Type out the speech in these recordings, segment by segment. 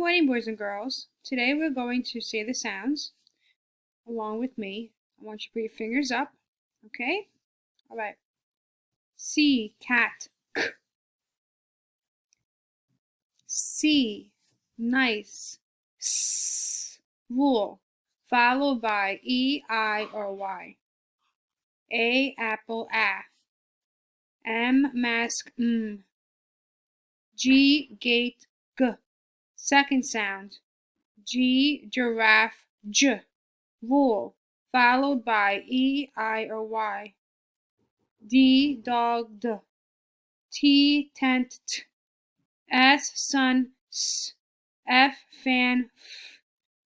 morning, boys and girls. Today we're going to say the sounds along with me. I want you to put your fingers up, okay? All right. C, cat, k. C, nice, s, rule, followed by E, I, or Y. A, apple, a. M, mask, m. G, gate, g. Second sound. G, giraffe, j. Rule, followed by E, I, or Y. D, dog, d. T, tent, t. S, sun, s. F, fan, f.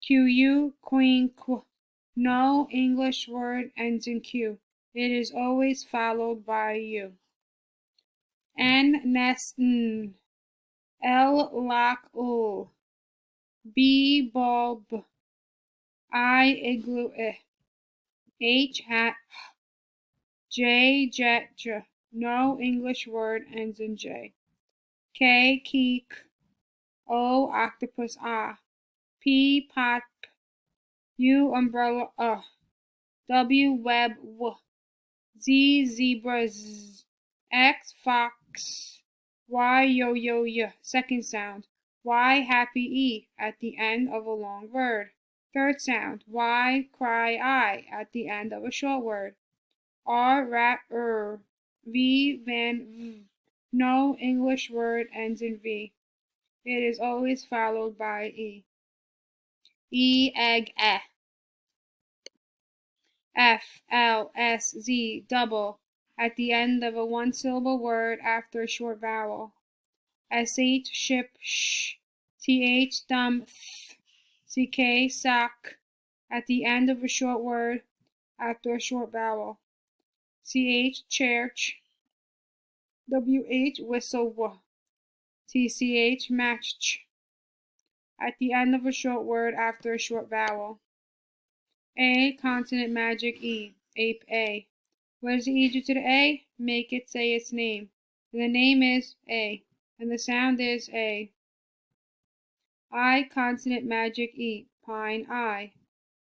Q, queen, qu. No English word ends in Q. It is always followed by U. N, nest, n. L, lock, l. B, ball, b. I, igloo, I. H, hat, h. J, jet, j. No English word ends in J. K, key, k. O, octopus, ah. P, pot, p. U, umbrella, W, web, w. Z, zebra, z. X, fox. Y, yo-yo, y. Second sound. Y, happy, e. At the end of a long word. Third sound. Y, cry, I. At the end of a short word. R, rat, V, van, v. No English word ends in V. It is always followed by E. E, egg, eh. F, L, S, Z, double. At the end of a one-syllable word after a short vowel. SH, ship, sh. TH, thumb, th. CK, sock. At the end of a short word after a short vowel. CH, chair, ch. WH, whistle, w. TCH, match, ch. At the end of a short word after a short vowel. A, consonant magic, E. Ape, A. What does the E do to the A? Make it say its name. And the name is A. And the sound is A. I, consonant magic, E. Pine, I.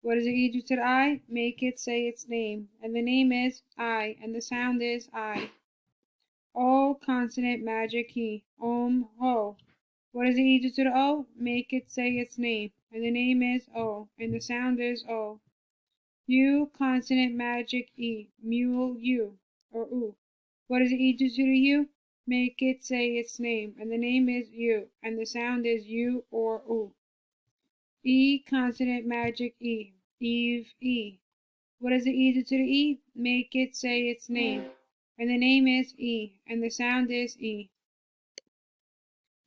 What does the E do to the I? Make it say its name. And the name is I. And the sound is I. O, consonant magic, E. Ho. What does the E do to the O? Make it say its name. And the name is O. And the sound is O. U, consonant magic, E. Mule, U. Or oo. What does the E do to the U? Make it say its name. And the name is U. And the sound is U or oo. E, consonant magic, E. Eve, E. What does the E do to the E? Make it say its name. And the name is E. And the sound is E.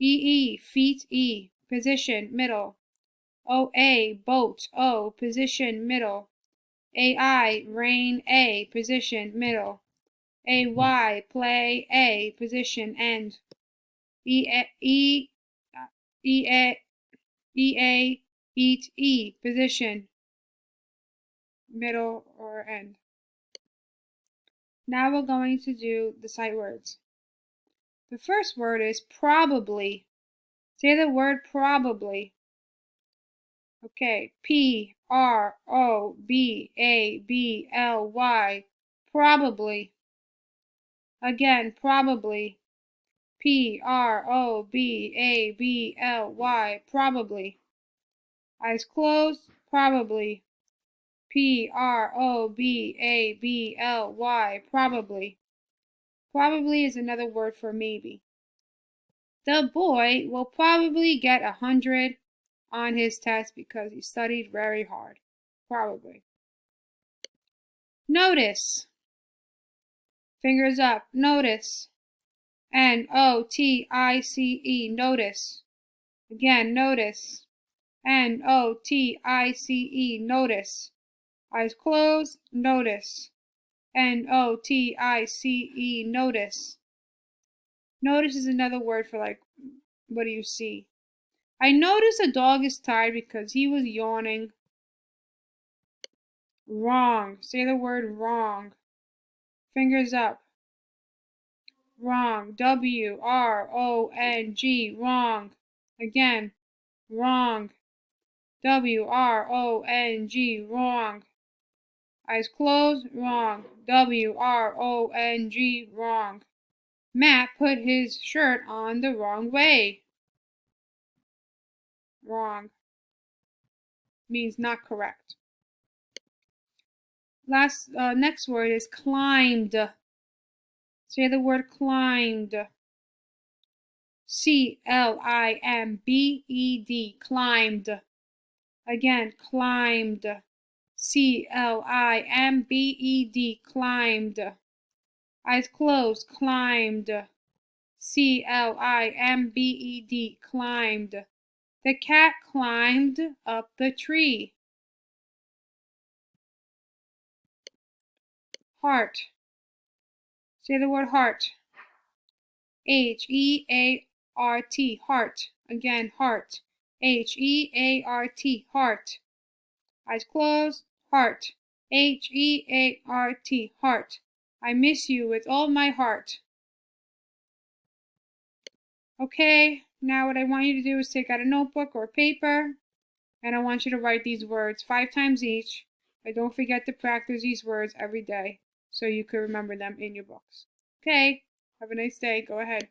E, feet, E. Position, middle. O-A, boat, O. Position, middle. A-I, rain, A. Position, middle. A-Y, play, A. Position, end. E-A, E-A, eat, E. Position, middle or end. Now we're going to do the sight words. The first word is probably. Say the word probably. Okay, P-R-O-B-A-B-L-Y. Probably. Again, probably. P-R-O-B-A-B-L-Y. Probably. Eyes closed. Probably. P-R-O-B-A-B-L-Y. Probably. Probably is another word for maybe. The boy will probably get 100 on his test because he studied very hard. Probably. Notice. Fingers up. Notice. N-O-T-I-C-E. Notice. Again, notice. N-O-T-I-C-E. Notice. Eyes closed. Notice. N-O-T-I-C-E. Notice. Notice is another word for like, what do you see? I notice a dog is tired because he was yawning. Wrong. Say the word wrong. Fingers up. Wrong. W-R-O-N-G. Wrong. Again. wrong. W-R-O-N-G, wrong. Eyes closed, wrong. W-R-O-N-G, wrong. Matt put his shirt on the wrong way. Wrong. Means not correct. Next word is climbed. Say the word climbed. C-L-I-M-B-E-D, climbed. Again, climbed. C-L-I-M-B-E-D, climbed. Eyes closed, climbed. C-L-I-M-B-E-D, climbed. The cat climbed up the tree. Heart. Say the word heart. H-E-A-R-T, heart. Again, heart. H-E-A-R-T, heart. Eyes closed, heart. H-E-A-R-T, heart. I miss you with all my heart. Okay, now what I want you to do is take out a notebook or paper, and I want you to write these words 5 times each. And don't forget to practice these words every day so you can remember them in your books. Okay, have a nice day. Go ahead.